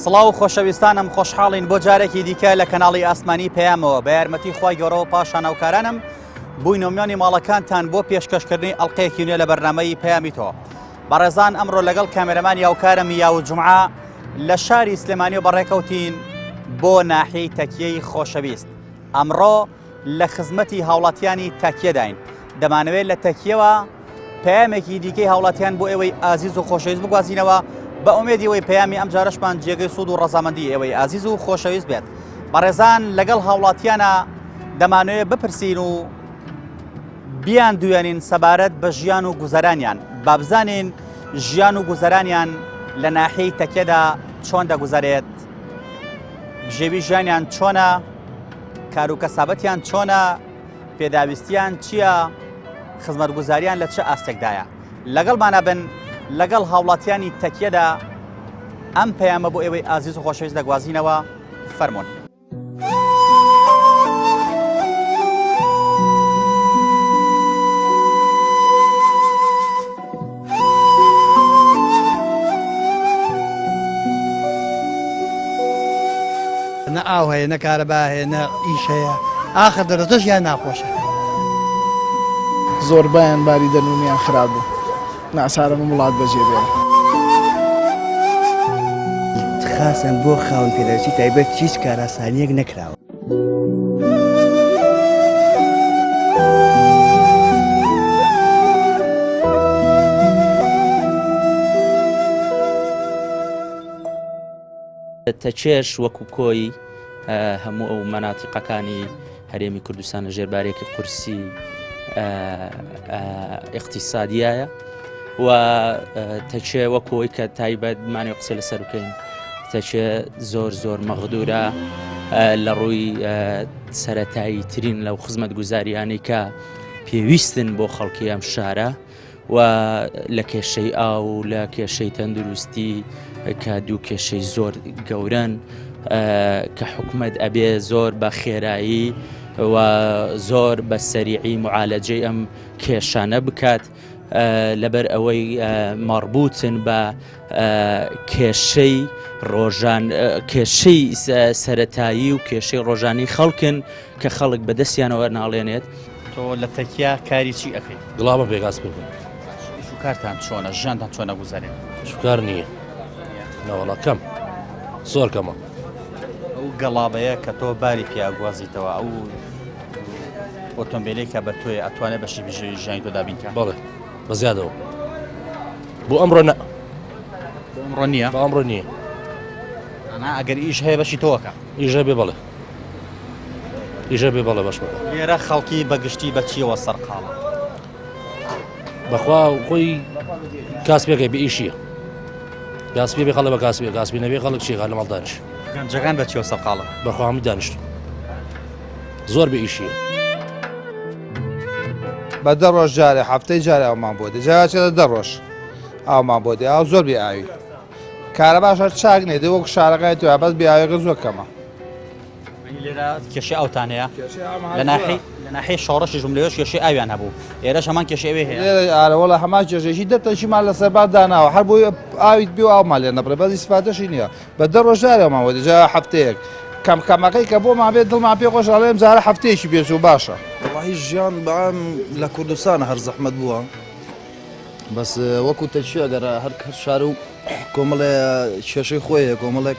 سڵاو خۆشەویستانم خۆشحاڵین بۆ جارێکی دیکە لە کەناڵی ئاسمانی پەیامەوە بە یارمەتی خی گەورەوە پاشانەوکارانم بووی نۆمیانی ماڵەکانتان بۆ پێشکەشکردنی ئەڵلقەیەکی نوێ لە بەرنامەی پەیامی تۆ. بەڕێزان ئەمڕۆ لەگەڵ کامێرەمانی یاوکارم یاو جومعە لە شاری سلێمانی و بەڕێکەوتین بۆ ناحیەی تەکیەی خۆشەویست. ئەمڕۆ لە خزمەتی هاوڵاتیانی تەکیەداین. دەمانەوێت لە تەکیەوە پەیامێکی دیکەی هاوڵاتیان بۆ ئێوەی ئازیز و خۆشەویست بگوازینەوە بە ئومێدی ئەوەی پەیامی ئەم جارەشمان جێگەی سوود و ڕەزامەندی ئێوەی ئازیز و خۆشەویست بێت. بەڕێزان لەگەڵ هاوڵاتیانە دەمانوێت بپرسین و بیان دوێنین سەبارەت بە ژیان و گوزەرانیان، با بزانین ژیان و گوزەرانیان لە ناحیەی تەکیەدا چۆن دەگوزارێت، ژێوی ژیانیان چۆنە، کار و کەسابەتیان چۆنە، پێداویستیان چییە، خزمەتگوزاریان لە چه ئاستێکدایە. لەگەڵمانە بن لەگەڵ هاوڵاتیانی تەکیەدا ئەم پەیامە بۆ ئێوەی ئازیز و خۆشەویست دەگوازینەوە. فەرموون. نە ئاو هەیە، نە کارەبا هەیە، نە ئیش هەیە، ئاخر دەرەتەش یان ناخۆشە. زۆربیان باری دەنونیان خراپ بوو، ناسارەمە وڵات بەجێ بێن. خاسم بۆ خاون پێداویستی تایبەت هیچ کاراسانیەک نەکراوە. تەچێش وەکو کۆی هەموو ئەو مەناتیقەکانی هەرێمی کوردستان لە ژێربارێکی قورسی اقتصادیایە و تەچێ وەکۆی کە تایبەت مانی قسە لەسەر بکەین. تەچێ زۆر مەغدورە لە ڕووی سەرەتایی ترین لەو خزمەتگوزاریانەی کە پێویستن بۆ خەڵکی ئەم شارە و لە کێشەی ئاو، لە کێشەی تەندروستی کە دوو کێشەی زۆر گەورەن کە حکومەت ئەبێ زۆر بە خێرایی و زۆر بە سەریعی معالەجەی ئەم کێشانە بکات لەبەر ئەوەی مەڕبوتن بە کێشەی سەرەتایی و کێشەی ڕۆژانی خەڵکن کە خەڵک بەدەستیانەوە ناڵێنێت. تۆ لە تەکیە کاری چی ئەەکەیت؟ گڵابە پێگاس بکەن. شوکارتان چۆنە، ژیانتان چۆنە گوزارێت؟ شکار نییە، ناوەڵا کەم، زۆر کەمە. ئەو گەڵابەیە کە تۆ باری پیاگوازیتەوە، ئەو ئۆتۆمبیلێک کە بە تۆی ئەتوانێت بەشی بژێوی ژیانی تۆ دابینکە؟ بەڵێ بە زیادەوە. بۆ ئەمڕۆ نە، بۆ ئەمڕۆ نییە؟ بە ئەمڕۆ نییە. ئەگەر ئیش هەیە بەشی تۆوەکە؟ ئیژە بێ بەڵێ، ئیژە بێ بەڵێ باش بکە. لێرە خەڵکی بەگشتی بە چیەوە سەرقاڵە؟ بەخوا خۆی کاسبێکە بە ئیشیە. کاسبی بێ خەڵە بە کاسبێ، کاسبی نەبێ خەڵک چی لە ماڵ دانیشت. گەنجەکان بە چیەوە سەرقاڵە؟ بەخوا هەموو دانیشت. زۆر بە ئیشیە. بە دە ڕۆژ جارێ هەفتەی جارێ ئەومان بۆ دێ، جارێکە دە ڕۆژ ئەومان بۆ دێ، ئەو زۆر بێ ئاوی. کارە باشە چاک نێ دێ وەکو شارەکەی توە، بەس بێ ئاوێکە زۆر کەمە. لێرە کێشەی ئەوتان هەیە؟ لە ناحیەی شۆڕەشی ژملەوەش کێشەی ئاویان هەبوو، ئێرەش هەمان کێشەی ئەوێ هەیە. لێرە ئارەوەڵە هەمان کێشەیەکی دەتەشیمان لەسەر بار داناوە، هەر بۆی ئاویت بێ و ئاومان لێ نەبڕێ، بەس ئیسفادەشی نییە. بە دە ڕۆژ جارێ ئەومان بۆ دێ، جا هەفتەیەک. کەمەکەی کە بۆمان بێت دڵمان پێ خۆش ئەڵێم جارە هەفتەیەکی بێژ و باشە. وڵاهی ژیان بەعام لە کوردستانە هەر زەحمەت بووە، بەس وەکو تەچێ ئەگەر هەر شار و کۆمەڵێ کێشەی خۆیە، کۆمەڵێک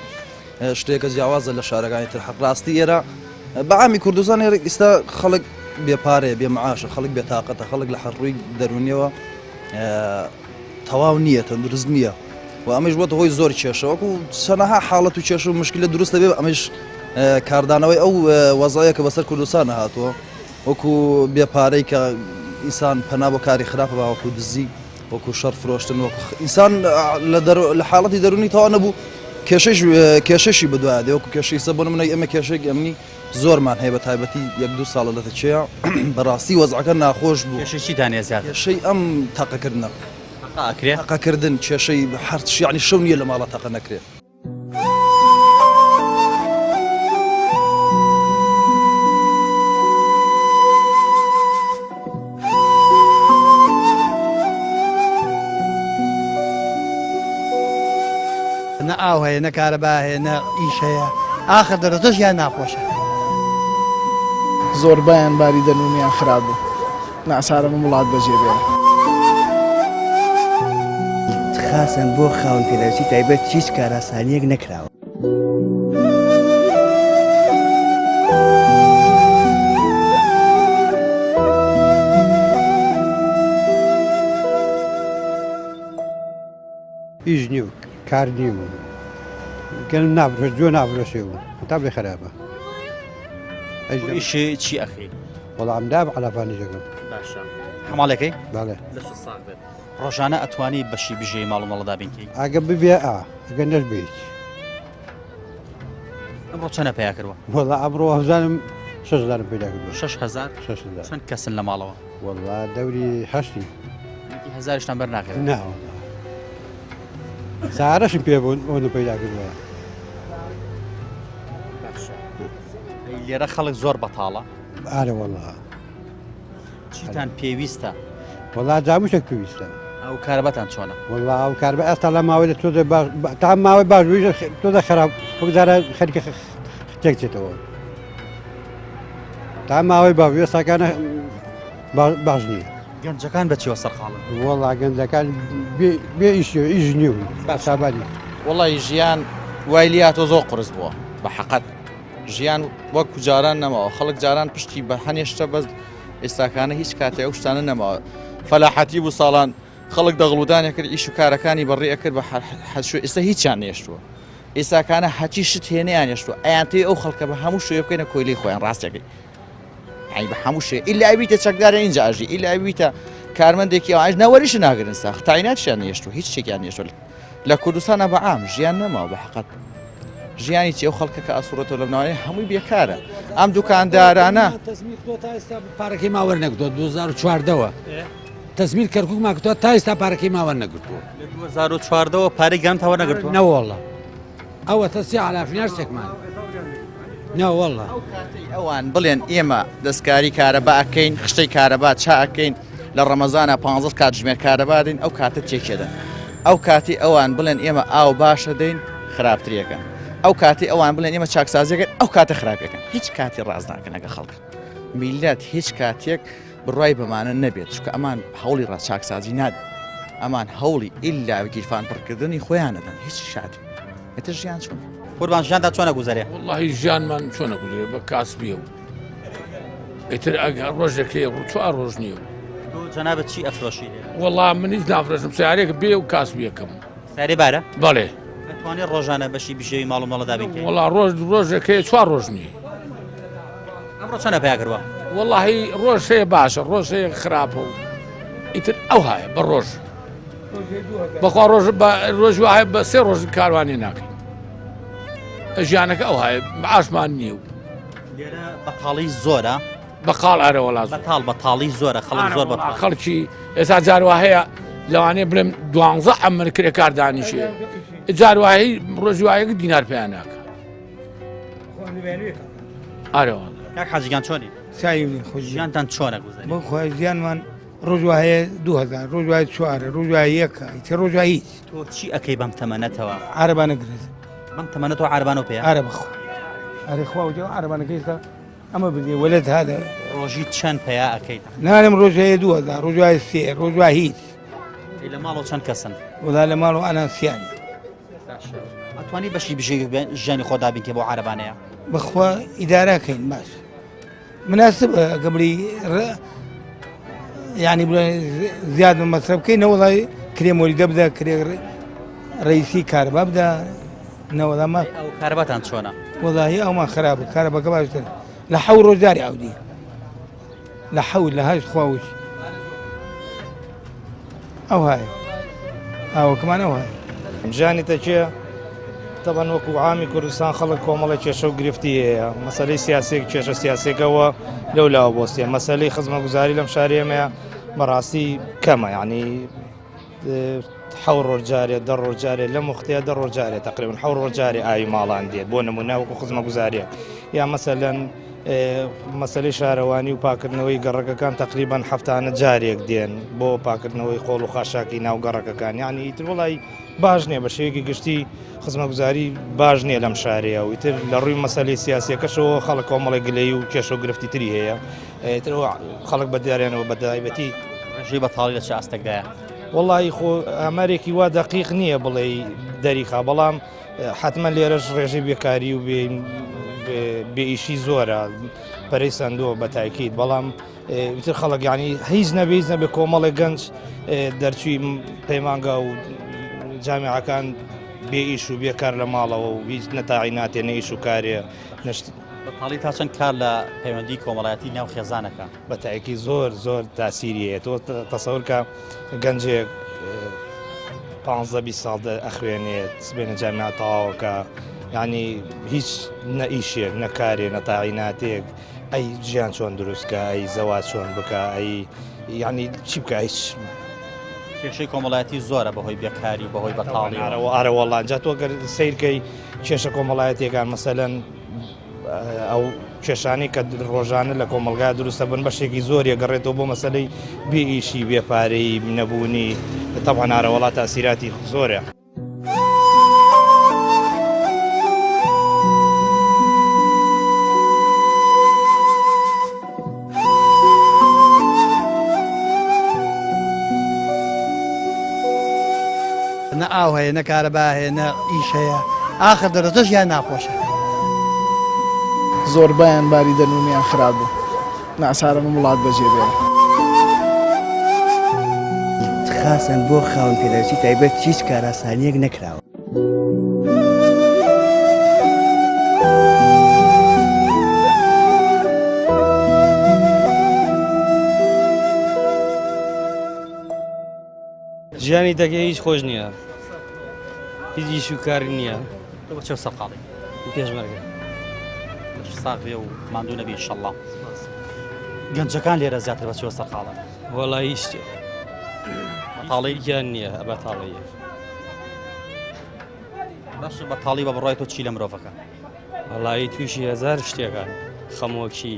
شتێکە جیاوازە لە شارەکانی تر. حەقڕاستی ئێرە بەعامی کوردستان ئێرە ئێستا خەڵک بێپارێ، بێمەعاشە، خەڵک بێتاقەتە، خەڵک لە هەڕووی دەرونیەوە تەواو نییە، تەندروست نییە و ئەمەش بۆتە هۆی زۆر کێشە. وەکو چەنەها حاڵەت و کێشە و مشکلە دروستە بێ، ئەمەش کاردانەوەی ئەو وەزایە کە بەسەر کوردستانە هاتووە، وەکو بێپارەی کە ئینسان پەنا بۆ کاری خراپە، وەکو دزی، وەکو شەڕ فرۆشتن، وەکو ئینسان لە حاڵەتی دەرونی تەواو نەبوو کێشەشی بەدوایە دێ، وەکو کێشەی سە بۆ نمونەی ئێمە کێشێک ئەمنی زۆرمان هەیە بە تایبەتی یەک دوو ساڵە لە تەچێە بەڕاستی وەزعەکە ناخۆش بوو. کێشەی چیتان هەیە زیاتر؟ کێشەی ئەم تاقەکردنە، ئەکرێ تاقەکردن، کێشەی هەر یعنی شەو نییە لە ماڵە تاقە نەکرێت. نە ئاو هەیە نە کارەبا هەیە نە ئیش هەیە ئاخر دەرەتەش یان ناخۆشە زۆربیان باری دەنومیان خراپ بوو ناسارەمە وڵات بەجێ بێنە خاصن بۆ خاون پێلەوەسی تایبەت هیچ کاراسانیەک نەکراوە هیچ نیو کار نیو گەلم نابڕێت جۆ نابڕێسێ بوو تا بێ خراپە ئیشی چی ئەخی وەڵام داب عەلافانی دەکەم باشە هەماڵەکەی بەڵێ ڕۆژانە ئەتوانی بەشی بژێ ماڵ و مەڵەدا بینکەی ئەگە ببێ ئەگە نەش بێت ئەمڕۆ چەنە پیا کردوە وەڵا ئەمڕۆ هەزانم 6,000 پیدا کردووە 6,000 چەند کەسن لە ماڵەوە وەڵا دەوری هەشتی هزارشتان بەر ناکرێت ناوە سارەشم پێ بوون ئەوە پیدا کردووە لێرە خەڵک زۆر بەتاڵە ئارە وەڵا چیتان پێویستە وەڵا جاموشێک پێویستە ئەو کارەبەتان چۆنە وەڵا ئەو کاربە ئێستا لە ماوەی تۆ تا ماوەی باش تۆ خراپ بگزارە خەریکە تێکچێتەوە تا ماوەی باش ئێستاکانە باش نییە گەنجەکان بەچیوە سەرخاڵن وەڵا گەنجەکان بێ ئیش نیو باشابانی وڵی ژیان وایلیاتۆ زۆر قرس بووە بە حەقەت ژیان وەکو جاران نەماوە خەڵک جاران پشتی بە هەنێشتە بەس ئێستاکانە هیچ کاتێ ئەو شتانە نەماوە فەلاحەتی بوو ساڵان خەڵک دەغڵودانێک کرد ئیش و کارەکانی بەڕێ ئەکرد بە حەشو ئێستا هیچیان نێشتووە ئێستاکانە هەچی شت هێنیان نێشتووە ئەیانتێ ئەو خەڵکە بە هەموو شوێ بکەینە کۆیلی خۆیان ڕاستەکەی ئەی بە هەموو شێ ئیلا بیتە چەکدارە اینجا ئاژی ئیلا بیتە کارمەندێکی ئاژ نەوەریش ناگرن ساخ تایناتیان نێشتووە هیچ شتێکیان نێشتوە لە کوردستانە بە عام ژیان نەماوە بە حەقەت ژیانی چی ئەو خەڵکە کە ئاسوورەتەوە لە بناوانەی هەمووی بێکارە ئەم دوکاندارانە پارەکەی ماوە نەگرتووە 2014ەوە تەزمیر کەرکک ماکردووە تا ئێستا پارەکەی ماوە نەگرتووە 2014ەوە پارەی گەمتەوە نەگرتووە نەوەڵە ئەوە تەسی علافینار سێکمان نەوەڵە ئەوان بڵێن ئێمە دەستکاری کارەبا ئەکەین خشتەی کارەبا چا ئەکەین لە ڕەمەزانە 15 کاتژمێر کارەبا دەین ئەو کاتە تێکێدەن ئەو کاتی ئەوان بڵێن ئێمە ئاو باشە دەین خراپترەکەن ئەو کاتی ئەوان بڵێن ئێمە چاکسازیەکەن ئەو کاتە خراپەکەن هیچ کاتی ڕاز ناکەنەگە خەڵک میلەت هیچ کاتێک بڕای بەمانە نەبێت چکە ئەمان هەوڵی ڕاست چاکسازی نادن ئەمان هەوڵی ئیلا گیرفان پڕکردنی خۆیانەدەن هیچ شاتی ئێتر ژیان چۆن قوربان ژیاندا چۆنە گوزارێ وڵی ژیانمان چۆنە گوزارێ بە کاسبیە و ئیتر ئەگەر ڕۆژێکی چوار ڕۆژ نییە جەنابەت چی ئەفرۆشی وەڵام منیش نافرۆشم سیارێک بێ و کاسبیەکەم سارێ بارە بەڵێ دەتوانێت ڕۆژانە بەشی بژێوی ماڵ و مەڵەدا بینکەین وەڵا ڕۆژێکی چوار ڕۆژ نییە ئەمڕۆ چەنە پیا کردووە وەڵی ڕۆژ هەیە باشە ڕۆژ هەیە خراپە و ئیتر ئەو هایە بە ڕۆژ بەخوا ڕۆژ وایە بە سێ ڕۆژ کاروانی ناکەین ژیانەکە ئەو هایە بەعاشمان نییە و لێرە بەتاڵی زۆرە بەقاڵ ئارە وڵات بەتاڵی زۆرە خەڵک زۆر بە خەڵکی ئێستا جاروا هەیە لەوانەیە بڵێم 12 ئەمر کرێ کاردانیشێ جاروایی ڕۆژوایەک دینار پێیان ناکە ئارەوە کاک حاجیگان چۆنی ساوی ژیانتان چۆنە گوزارێ بۆ خۆی ژیانمان ڕۆژوایە 2000 ڕۆژوای چوارە ڕۆژوای یەکە ئیتر ڕۆژوای هیچ تۆ چی ئەەکەی بەم تەمەنەتەوە عربانە گرێت بەم تەمەنەتەوە عربانە پێ ئارە بخۆ ئەرێ خواوجە عربانەکەیستا ئەمە بدێ وەلت هذا ڕۆژی چەند پیا ئەەکەیت نارم ڕۆژەیە 2000 ڕۆژوای سێ ڕۆژوای هیچ لە ماڵەوە چەند کەسن وەلا لە ماڵ و ئەناسیانی ئەتوانی بەشی بژێ ژیانی خۆدا بینکە بۆ عربانەیە بەخوا ئیداراکەین باش مناسب قبلی يعني زيادة من مصرف كي والله كريم ولي دبدا كريم رئيسي كهرباء بدا والله ما ئەو کارەباتان چۆنە والله او ما خراب كهرباء كباش لا حول روزاري عودي لا حول لا هاي خواوش او هاي او كمان او هاي جاني تجي طبعا وكو عامي كردستان خلق كومله تشو گرفتي مساله سياسي تشو سياسي قوا لولا بوستي مساله خدمه گزاري لمشاريع ما مراسي كما يعني حور رجالي در رجالي لم اختي در رجالي تقريبا حور رجالي اي مال عندي بون مناوك خدمه گزاري يا مثلا مەسلەی شارەوانی و پاکردنەوەی گەڕەکەکان تقریبان هەفتانە جارێک دێن بۆ پاکردنەوەی خۆڵ و خاشاکی ناو گەڕەکەکان یعنی ئیتر وڵی باش نییە بە شێوەیەکی گشتی خزمەتگوزاری باش نییە لەم شارەیە و ئیتر لە ڕووی مەسلەی سیاسیەکەشەوە خەڵک کۆمەڵی گلەی و کێشە و گرفتی تری هەیە ئیتر خەڵک بەدیارێنەوە بەدایبەتی ڕێژەی بەتاڵی لە چ ئاستێکدایە وڵی خۆ ئەمەرێکی وا دەقیق نییە بڵێ دەریخا بەڵام حتمما لێرەش ڕێژەی بێکاری و بێئیشی زۆرە پەرەی سندووە بە تاکیید بەڵام وتر خەڵک ینی هیچ نەبێ نەبێ کۆمەڵی گەنج دەرچووی پەیمانگە و جامعەکان بێئیش و بێکار لە ماڵەوە و هیچ نەتاعی ناتێ نەئیش و کارێ بەتاڵی تا چەند کار لە پەیوەندی کۆمەڵایەتی ناو خێزانەکە بە تاکی زۆر زۆر تاسیریە تۆ تەسەورکە گەنجێک 15 ساڵ ئەخوێنێت بێنە جامعە تەواوەکە ینی هیچ نەئیشێک نەکارێ نەتاعی ناتێک ئەی ژیان چۆن دروستکە ئەی زەوات چۆن بکە ئەی ینی چی بکە هیچ کێشەی کۆمەڵایەتی زۆرە بەهۆی بێکاری بەهۆی بەتاڵی ئارەوەڵانجا تۆ گەر سیرکەی کێشە کۆمەڵایەتێکان مەسەلەن ئەو کێشانی کە ڕۆژانە لە کۆمەلگا دروستە بن بەشێکی زۆریە گەڕێتەوە بۆ مەسلەی بێئیشی بێپارەی نەبوونی تەبعا ئارەوەڵات تاسیراتی زۆرە. نە ئاو هەیە نە کارەبا هەیە نە ئیش هەیە ئاخر دەرەتەش یان ناخۆشە زۆربیان باری دەنومیان خراپ بوو ناسارەمە وڵات بەجێ بێن خاصن بۆ خاون پێدەچی تایبەت هیچ کاراسانیەک نەکراوە ژیانی دەکە هیچ خۆش نییە هیچ ئیش و کاری نییە تۆ بە چێ سەرقاڵی پێشمەرگە ساغ بێ و ماندوو نەبی ئینشەڵڵا گەنجەکان لێرە زیاتر بە چێوە سەرقاڵن وەڵای هیچ شتێ بەتاڵی گیان نییە بەتاڵەیە باشە بەتاڵی بە بڕای تۆ چی لە مرۆڤەکە وەڵایی تووشی هەزار شتێکان خەمۆکی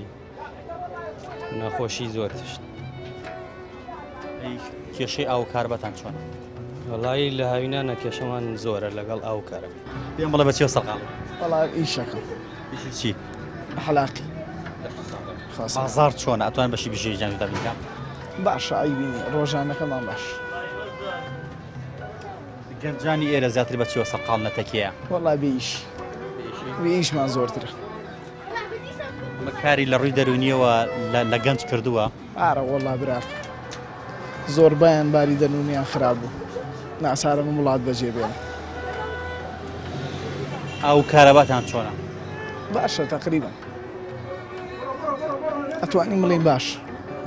نەخۆشی زۆر تشت کێشەی ئاو کاربەتان چۆنە وەڵایی لە هاوینانە کێشەمان زۆرە لەگەڵ ئاو کارە پێم بڵێ بە چێوە سەرقاڵی وەڵا ئیشەکەم چی حەلاقی بازار چۆنە ئەتوان بەشی بژێ جان دەبینکە باشە ئەیبینی ڕۆژانەکەمان باش گەنجانی ئێرە زیاتر بە چێوە سەرقاڵ نەتەکیە وەڵا بێئیشمان زۆرترە ئەمە کاری لە ڕووی دەرونیەوە لە گەنج کردووە ئارە وەڵا برا زۆربیان باری دەنومیان خراپ بوو ناسارەمە وڵات بەجێ بێن ئەو کارەباتان چۆنە باشە تقریبا ئەتوانین بڵین باش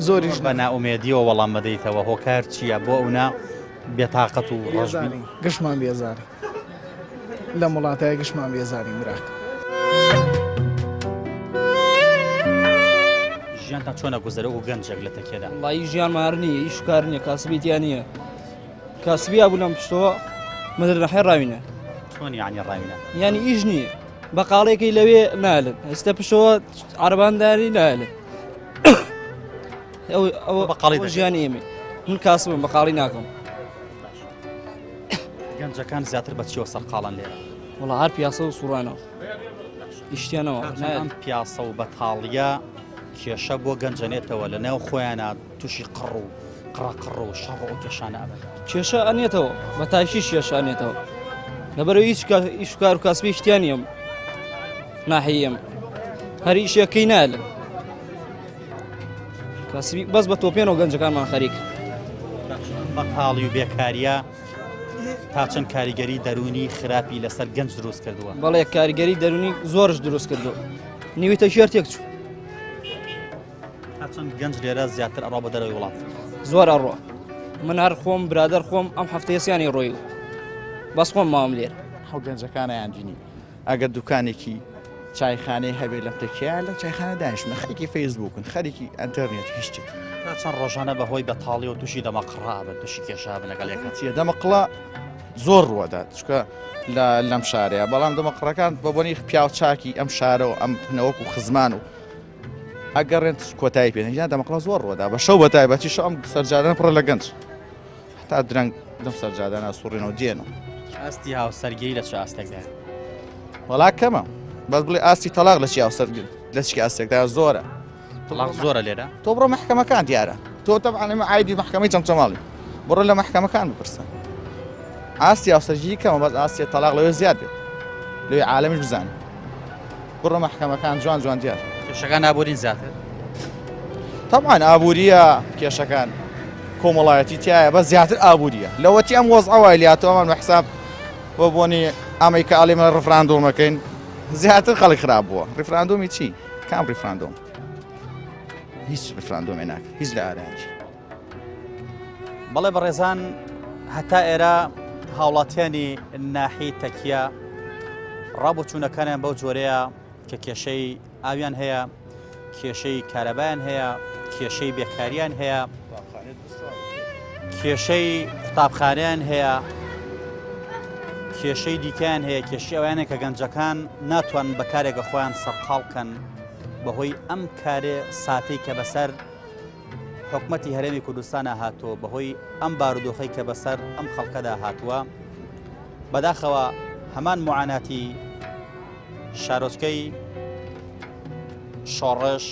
زۆریش بە ناومێدیەوە وەڵام بەدەیتەوە هۆکار چییە بۆ ئەونا بێتاقەت و ڕۆژبین گشتمان بێزاری لە وڵاتایە گشتمان بێزاری براک ژیانتان چۆنە گوزەرە و گەنجێک لە تەکێدا وڵایی ژیانمان نییە هیچ کار نییە کاسبیتیان نییە کاسبی بوو لەم پشتەوە مدرنەحێ ڕاوینە چۆن یعنی ڕاوینە یعنی ئیش نییە بەقاڵێکی لەوێ نالن هەستە پشتەوە عەرەبانداری نالن ئەو بەقاڵی ژیانی ئێمە من کاسبم بەقاڵی ناکەم گەنجەکان زیاتر بە چیەوە سەرقاڵن لێرە وڵا هەر پیاسە و سوڕانەوە ئیشتیانەوە ئەم پیاسە و بەتاڵیە کێشە بۆ گەنجەنێتەوە لە نێو خۆیانە تووشی قڕ و قڕ و شەڕ و کێشانە ئەبێت کێشە ئەنێتەوە بە تاشیش کێشە ئەنێتەوە لەبەرەوە هیچ کار و کاسبی شتیانیم ناحەیەم هەر ئیشەکەی نالن کاسبی بەس بە تۆپێنەوە گەنجەکانمان خەریک بەتاڵی و بێکاریە تا چەند کاریگەری دەرونی خراپی لەسەر گەنج دروست کردووە بەڵێ کاریگەری دەرونی زۆرش دروست کردو نیویتە ژێر تێک چوو تا چەند گەنج لێرە زیاتر ئەڕۆ بە دەرەوەی وڵات زۆر ئەڕۆ من هەر خۆم برادەر خۆم ئەم هەفتەیەسیانی ڕۆی بەس خۆم ماوەم لێر ئەو گەنجەکانە یانجینی ئەگەر دوکانێکی چایخانەی هەبێ لەم تەکیە لە چایخانە دانیشتمە خەریکی فەیسبووکن خەریکی ئەنتەرنێت هیچ شتێک تا چەند ڕۆژانە بەهۆی بەتاڵی و تووشی دەمەقڕا بە تووشی کێشا بن لەگەڵ یەکات چیە دەمەقڵە زۆر ڕوەدات چکە لەم شارەیە بەڵام دەمەقڕەکان بە بۆنی پیا و چاکی ئەم شارەوە ئەم پنەوەک و خزمان و ئەگەڕێن کۆتایی پێ ژیان دەمەقڵ زۆر ڕۆدا بە شەو بە تایبەتی شەم سەرجادان پڕە لە گەنج تا درەنگ دەم سەرجادانە سوڕێنەوە دێنەوە ئاستی هاوسەرگیری لە چ ئاستێکدا وەڵا کەمە بەس بڵێ ئاستی تەلاق لە چی هاوسەرگیر لە چی ئاستێکدا زۆرە تەلاق زۆرە لێرە تۆ بڕۆ مەحکەمەکان دیارە تۆ تەبعانێمە عایدی مەحکەمەی چەمچەماڵی بڕۆ لە مەحکەمەکان بپرسە ئاستی هاوسەرگیری کەمە بەس ئاستی تەلاق لەوێ زیاد بێت لەوێ عالەمیش بزانێ بڕۆ مەحکەمەکان جوان جوان دیار کێشەکان ئابوورین زیاتر طبعاً ئابووریە کێشەکان کۆمەڵایەتی تایە بە زیاتر ئابووریە لەوەتی ئەم وەزعەوە لاتەوەمان بە حساب بۆ بۆنی ئەمەی کە ئەڵێمە ڕفراندۆمەکەین زیاتر خەڵک خراپ بووە ڕفراندۆمی چی؟ کام ڕفراندۆم؟ هیچ ڕفراندۆمێ ناکە هیچ لە ئارانجی بەڵێ بەڕێزان هەتا ئێرە هاوڵاتیانی ناحی تەکیە ڕابچوونەکانیان بەو جۆرەیە کە کێشەی ئاویان هەیە کێشەی کارەبایان هەیە کێشەی بێکاریان هەیە کێشەی قوتابخانەیان هەیە کێشەی دیکەیان هەیە کێشی ئەویانە کە گەنجەکان ناتوان بە کارێکە خۆیان سەرقاڵکەن بەهۆی ئەم کارێ ساتەی کە بەسەر حکومەتی هەرێمی کوردستانە هاتووە بەهۆی ئەم بارودۆخەی کە بەسەر ئەم خەڵکەدا هاتووە بەداخەوە هەمان معاناتی شارۆچکەی شۆڕش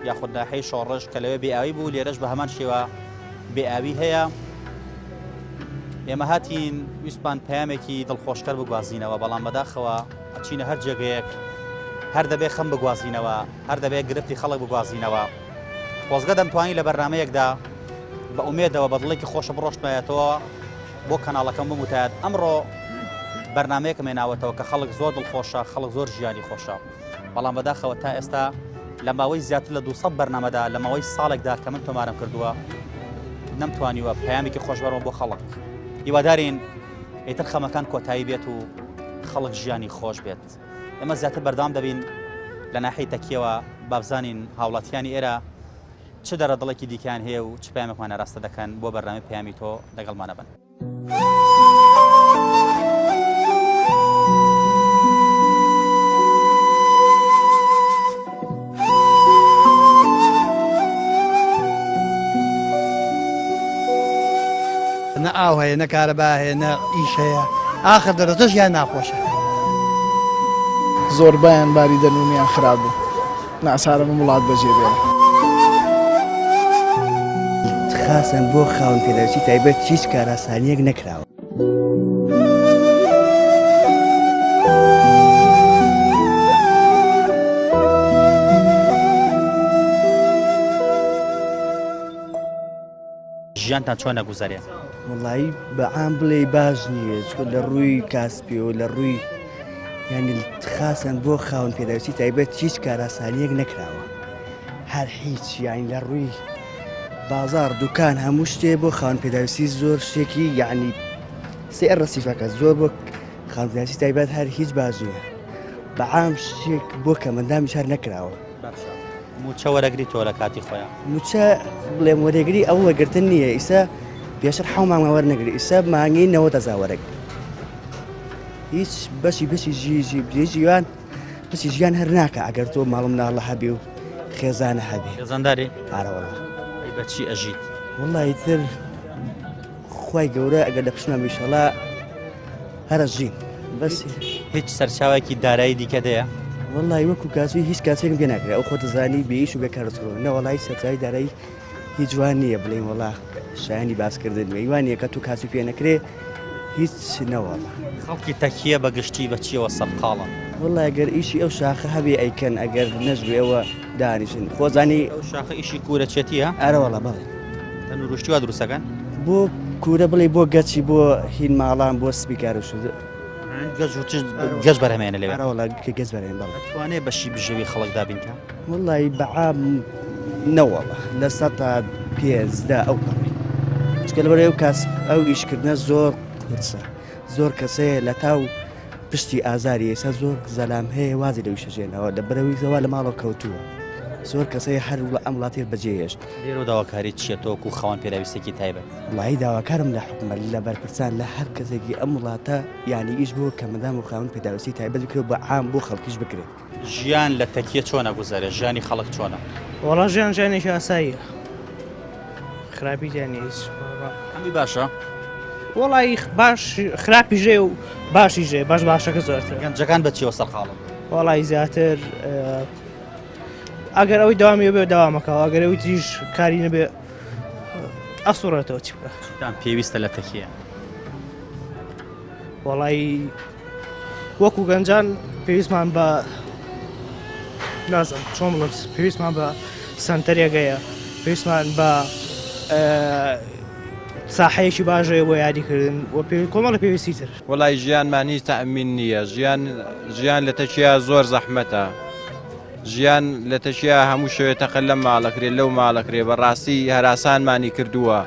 یاخود ناحەی شۆڕش کە لەوێ بێئاوی بوو لێرەش بە هەمان شێوە بێئاوی هەیە ئێمە هاتین ویسپان پەیامێکی دڵخۆشکەر بگوازینەوە بەڵام بەداخەوە ئەچینە هەر جێگەیەک هەر دەبێت خەم بگوازینەوە هەر دەبێت گرفتی خەڵک بگوازینەوە خۆزگە دەمتوانی لە بەرنمەیەکدا بە ئومێدەوە بە دڵێکی خۆشە بڕۆشتمایەتەوە بۆ کەناڵەکەم بموتایەت ئەمڕۆ بەرنمەیەکم هێناوەتەوە کە خەڵک زۆر دڵخۆشە خەڵک زۆر ژیانی خۆشە بەڵام بەداخەوە تا ئێستا لە ماوەی زیاتر لە 200 بەرنمەدا لە ماوەی ساڵێکدا کە من تۆمارم کردووە نەمتوانیوە پەیامێکی خۆشبەرەوە بۆ خەڵک هیوادارین ئیتر خەمەکان کۆتایی بێت و خەڵک ژیانی خۆش بێت ئێمە زیاتر بەردەوام دەبین لە ناحەی تەکیەوە بابزانین هاوڵاتیانی ئێرە چ دەرە دڵێکی دیکەیان هەیە و چ پەیامێکمانە ڕاستە دەکەن بۆ بەرنامەی پەیامی تۆ لەگەڵمانە بن. نە ئاو هەیە نە کارەبا هەیە نە ئیش هەیە ئاخر دەرەتەش یان ناخۆشە زۆربیان باری دەنونیان خراپ بوو ناسارە وڵات بەجێ بێن خاصن بۆ خاون پێداویستی تایبەت هیچ کاراسانیەک نەکراوە ژیانتان چۆن نەگوزارێ؟ وڵایی بەعام بڵێ باش نییە چکە لە ڕووی کاسپی و لە ڕووی یعنی خاصن بۆ خاون پێداویستی تایبەت هیچ کاراسانیەک نەکراوە هەر هیچ یانی لە ڕووی بازار دوکان هەموو شتێ بۆ خاون پێداویستی زۆر شتێکی یعنی سێ ڕەسیفەکە زۆر بۆ خاون پێداویستی تایبەت هەر هیچ باش نییە بەعام شتێک بۆ کەمەندامی شار نەکراوە موچە وەرەگریتەوە لە کاتی خۆیان موچە بڵێم وەرەگری ئەو وەرگرتن نییە ئیسا پێشتر حەو مانگە وەرنەگری ئیسا مانگی 90,000 وەرەگری هیچ بەشی ژیان بەشی ژیان هەر ناکە ئەگەر تۆ ماڵم ناڵە هەبی و خێزانە هەبی خێزانداری ئارەوەڵا بەچی ئەژیت وڵی تر خی گەورە ئەگەر لە پشتمان بیشەڵا هەرە ژین بەس هیچ سەرچاوێکی دارایی دیکە دەیە وڵی وەکو کاسوی هیچ کاسێکم پێ ناکرێت ئەو خۆتەزانی بێیش و بێکارەوە نەوەڵی سەرچاوی دارایی هیچ جوان نییە بڵێن وڵا شایانی باسکردن وێوانیە کە تو کاسی پێ نەکرێ هیچ نەوەڵە خەڵکی تەکیە بەگشتی بەچیەوە سەرقاڵن وڵی ئەگەر ئیشی ئەو شاخە هەبێ ئەیکەن ئەگەر نەژبێەوە دانیشن خۆزانی ئەو شاخە ئیشی کوورەچێتیە ئەرەوەڵە بڵێ تەنوروشتیوە دروستەکان بۆ کوورە بڵێ بۆ گەچی بۆ هین ماڵان بۆ سپیکار شد گەز بەرهمێنە لێ ئەرەوەڵا کە گەز بەرێن بەڵێ توانێ بەشی بژەوی خەڵکدا بینکە وڵی بەعام نەوەڵە لە 100 پێنجدا ئەو پەڕی چکە لەبەر ئەو کاس ئەو ئیشکردنە زۆر قورسە زۆر کەسەیە لە تاو پشتی ئازاری ئێستا زۆر زەلام هەیە وازی لەوی شەژێنەوە لە بەرەوەی زەوا لە ماڵەوە کەوتووە زۆر کەسەی هەر ئەم وڵاتێ بەجێهێشت. لێرە داواکاری چێتۆکو خەوان پێداویستێکی تایبەت وڵی داواکارم لە حکومەت لە بەرپرسان لە هەر کەسێکی ئەم وڵاتە یانی ئیش بۆ کە مەدام و خاون پێداویستی تایبەت بکرێت بە عام بۆ خەڵکیش بکرێت. ژیان لە تەکیە چۆنە گوزارێت ژیانی خەڵک چۆنە؟ وەڵا ژیان ژیانێکی ئاساییە خراپی دیانی هیچ هەمی باشە؟ وەڵی باش خراپی ژێ و باشی ژێ باش باشەکە زۆرتر. گەنجەکان بەچیەوە سەرخاڵن؟ وەڵی زیاتر ئەگەر ئەوەی داوامی بێ داوامەکەەوە ئەگەر ئەوی تریش کاری نەبێ ئەسوڕێتەوە چی بکە پێویستە لە تەکیە. وەڵی وەکو گەنجان پێویستمان بە نازم چۆن بڵم پێویستمان بە سنتەرێگەیە پێویستمان بە ساحەیەکی باشەیە بۆ یادیکردن و کۆمەڵە پێویستی تر. وڵی ژیانمان هیچ تەئمین نییە ژیان لە تەچیا زۆر زەحمەتە ژیان لە تەچیا هەموو شوێ تەقل لە ماڵەکرێت لەو ماڵەکرێ بەڕاستی هەراسانمانی کردووە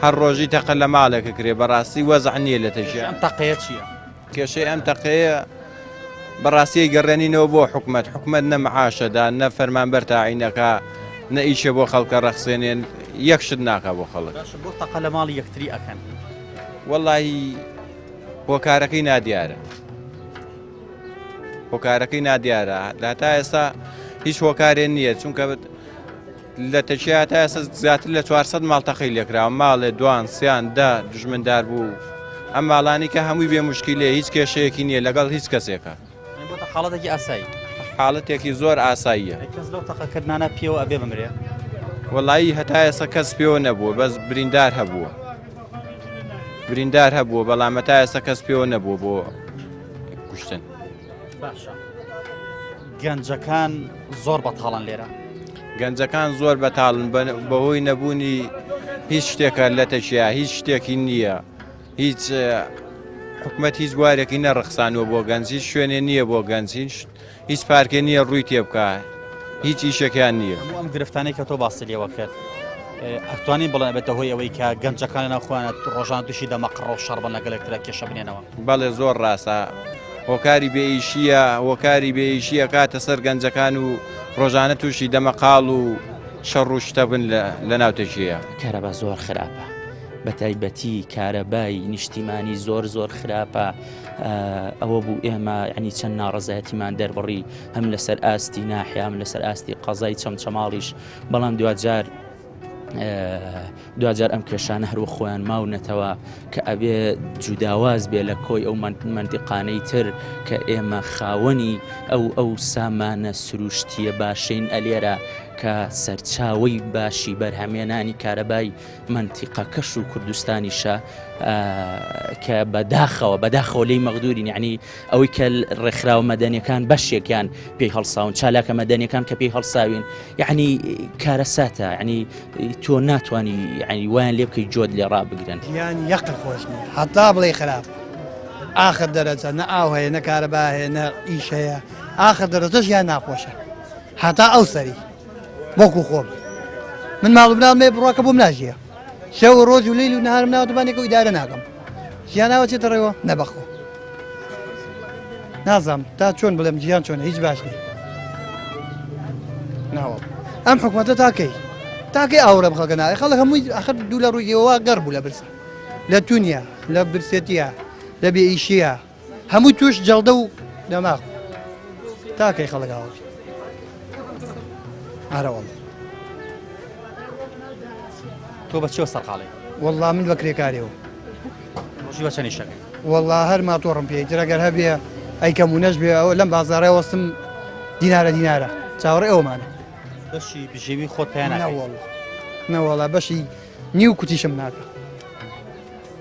هەر ڕۆژی تەقل لە ماڵێکە کرێ بەڕاستی وەزع نییە لە تەژیان. ئەم تەقەیە چییە؟ کێشەی ئەم تەقەیە بەڕاستی گەڕێنینەوە بۆ حکومەت نە معاشەدا نە فەرمانبەر تاعینەکە نە ئیشە بۆ خەڵکە ڕەخسێنێن یەکشت ناکە بۆ خەڵک. بۆ تەقە لە ماڵی یەکتری ئەکەن. وەڵی هۆکارەکەی نادیارە هۆکارەکەی نادیارە لە تا ئێستا هیچ هۆکارێن نییە چونکە لە تەچیا تا ئێستا زیاتر لە 400 ماڵ تەقی لێکراوە ماڵێ دوان سیان دا دژمندار بوو ئەم ماڵانی کە هەمووی بێ موشکیلێ هیچ کێشەیەکی نییە لەگەڵ هیچ کەسێکە. حاڵەتێکی ئاسایی حاڵەتێکی زۆر ئاساییە. کەس لەو تەقەکردانە پێوە ئەبێ بمرێ؟ وەڵایی هەتا ئێستا کەس پێوە نەبووە بەس بریندار هەبووە بەڵام هەتا ئێستا کەس پێوە نەبووە بۆ کوشتن. باشە گەنجەکان زۆر بەتاڵن لێرە؟ گەنجەکان زۆر بەتاڵن بەهۆی نەبوونی هیچ شتێکە لە تەچیا هیچ شتێکی نییە هیچ حکومەت هیچ بوارێکی نەڕخسانەوە بۆ گەنج هیچ شوێنێ نییە بۆ گەنج هیچ پارکێ نییە ڕووی تێ بکە هیچ ئیشەکان نییە. ئەم گرفتانەی کە تۆ باسی لێوە کرد ئەتوانین بڵێن بێتە هۆی ئەوەی کە گەنجەکان ناخوانێت ڕۆژان تووشی دەمەقڕ و شەڕبن لەگەلێکترا کێشە بنێنەوە. بەڵێ زۆر ڕاستە هۆکاری بێئیشیە کاتە سەر گەنجەکان و ڕۆژانە تووشی دەمەقاڵ و شەڕ و شتە بن لە ناو تەچیە. کارەبا زۆر خراپە بە تایبەتی کارەبای نیشتیمانی زۆر خراپە. ئەوە بوو ئێمە ینی چەند ناڕەزایەتیمان دەربڕی هەم لەسەر ئاستی ناحیا هەم لەسەر ئاستی قەزای چەمچەماڵیش بەڵام دوجار ئەم کێشانە هەروە خۆیان ماونەتەوە کە ئەبێ جوداواز بێ لە کۆی ئەو منتیقانەی تر کە ئێمە خاوەنی ئەو سامانە سروشتیە باشین ئەلێرە کە سەرچاوی باشی بەرهەمێنانی کارەبای منتیقەکەش و کوردستانیشە کە بەداخەوە لی مەغدورین یعنی ئەوەی کە ڕێکخراوە مەدەنیەکان بەشێکیان پێی هەڵساون چالاکە مەدەنیەکان کە پێی هەڵساوین یعنی کارەساتە ینی تۆ ناتوانانی ینی وایان لێ بکەی جۆت لێ ڕابگرن یان یەقل خۆشنی حتا بڵێ خراپ ئاخر دەرەچە نە ئاو هەیە نە کارەبا هەیە نە ئیش هەیە ئاخر دەرەچەش یان ناخۆشە حتا ئەو سەری وەکو خۆم من ماڵ بناڵ مێ بڕواکە بۆم ناژیە شەو ڕۆژ و لیل و نهارم ناوتبانێکە و ئیدارە ناکەم ژیاناوە چێتە ڕێوە نەبەخۆ نازام تا چۆن بڵێم ژیان چۆنە هیچ باش نی ناوە ئەم حکومەتە تاکەی ئاورە بخەکە ناوێ خەڵک هەمووی ئەخر دوو لە ڕوویەوە گەڕ بوو لە برسە لە تونیا لە برسێتیە لە بێئیشیە هەمووی توش جەڵدە و دەماغ تاکەی خەڵک ئاوە ئارەوەڵ تۆ بەچێوە سەرقاڵی؟ وەڵڵا من بە کرێکارێەوە ڕۆژی بە چەندی شەکەی؟ وەڵڵا هەر ماتۆڕم پێیتر ئەگەر هەبێ ئەیکەم و نەش بێ ئەوە لەم بازاڕێ وەستم دینارە چاوەڕێ ئەومانە بەشی بژێوی خۆت پێیان نەوەڵا بەشی نیو کوتیشم ناکە.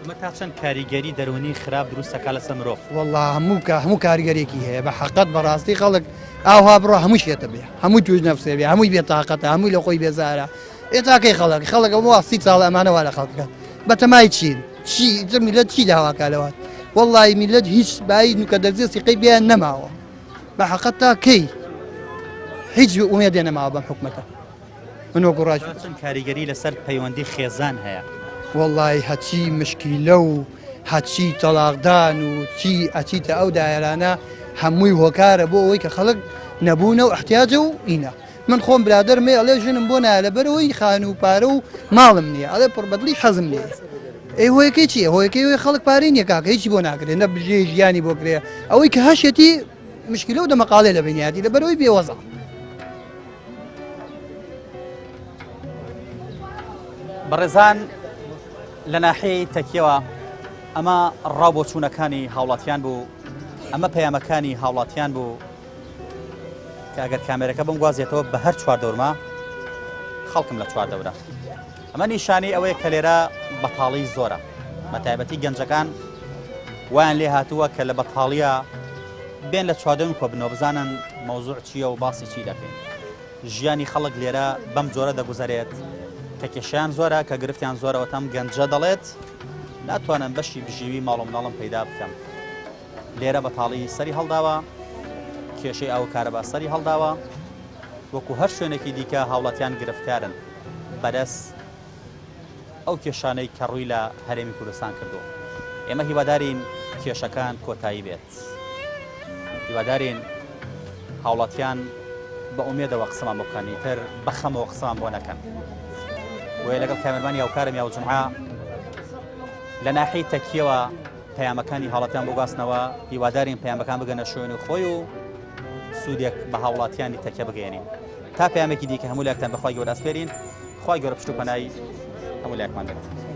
ئەمە تا چەند کاریگەری دەرونی خراپ دروستەکە لەسەر مرۆڤ؟ وەڵڵا هەموو کاریگەرێکی هەیە بە حەقەت بەڕاستی خەڵک ئاها بڕۆ هەموو شێتە بێ هەمووی توش نەفسێ بێ هەمووی بێتاقەتە هەمووی لە خۆی بێزارە ئێتاکەی خەڵک ئەوە 30 ساڵ ئەمانەوە لە خەڵکەکە بەتەمای چین میلەت چی داواکالەوە وەڵڵی میلەت هیچ باید نوکە دەرزێ سیقەی بیان نەماوە بە حەقەت تا کەی هیچ ئومێدێ نەماوە بەم حکومەتە من وەکو ڕاج چەند کاریگەری لەسەر پەیوەندی خێزان هەیە؟ وەڵڵی هەچی مشکیلە و هەچی تەلاقدان و چی ئەچیتە ئەو دایرانە هەمووی هۆکارە بۆ ئەوەی کە خەڵک نەبوونە و احتیاجە و ئینە من خۆم برادر مێ ئەڵێ ژنم بۆ نایە لەبەرەوەی خان و پارە و ماڵم نییە ئەڵێ پڕبەدلی حەزم لێ ئەی هۆیەکەی چیە هۆیەکەی وێ خەڵک پارەی نییە کاکە هیچی بۆ ناکرێت نە بژێ ژیانی بۆ کرێ ئەوەی کە هەشێتی مشکلە و دەمەقالێ لە بینیاتی لەبەرەوەی بێوەزە بەڕێزان لە ناحەیەی تەکیەوە ئەمە ڕاو بۆ چوونەکانی هاوڵاتیان بوو ئەمە پەیامەکانی هاوڵاتیان بوو کە ئەگەر کامێرەکە بم گوازێتەوە بە هەر چوار دەورما خەڵکم لە چوار دەورە ئەمە نیشانی ئەوەیە کە لێرە بەتاڵی زۆرە بە تایبەتی گەنجەکان وایان لێ هاتووە کە لە بەتاڵیە بێن لە چواردەوەم کۆ بنەوە بزانن مەوزوع چییە و باسی چی دەکەین ژیانی خەڵک لێرە بەم جۆرە دەگوزارێت کە کێشیان زۆرە کە گرفتیان زۆرەوە تەم گەنجە دەڵێت ناتوانم بەشی بژیوی ماڵ و مناڵم پەیدا بکەم لێرە بەتاڵی سەری هەڵداوە کێشەی ئەو کارەبا سەری هەڵداوە وەکو هەر شوێنێکی دیکە هاوڵاتیان گرفتارن بەدەست ئەو کێشانەی کە ڕووی لە هەرێمی کوردستان کردو ئێمە هیوادارین کێشەکان کۆتایی بێت هیوادارین هاوڵاتیان بە ئومێدەوە قسەمان بۆ بکەن تر بەخەمەوە قسەمان بۆ نەکەن وێ لەگەڵ کامێرمانی هاوکارم یا جومعە لە ناحەی تەکیەوە پەیامەکانی هاوڵاتیان بۆ گواستنەوە هیوادارین پەیامەکان بگەنە شوێنی خۆی و سوودێک بە هاوڵاتیانی تەکیە بگەێنین تا پەیامێکی دیکە هەموو لایەکتان بەخوای گەورە ئەسپێرین خوای گەورە پشت و پەنای هەموو لایەکمان بێت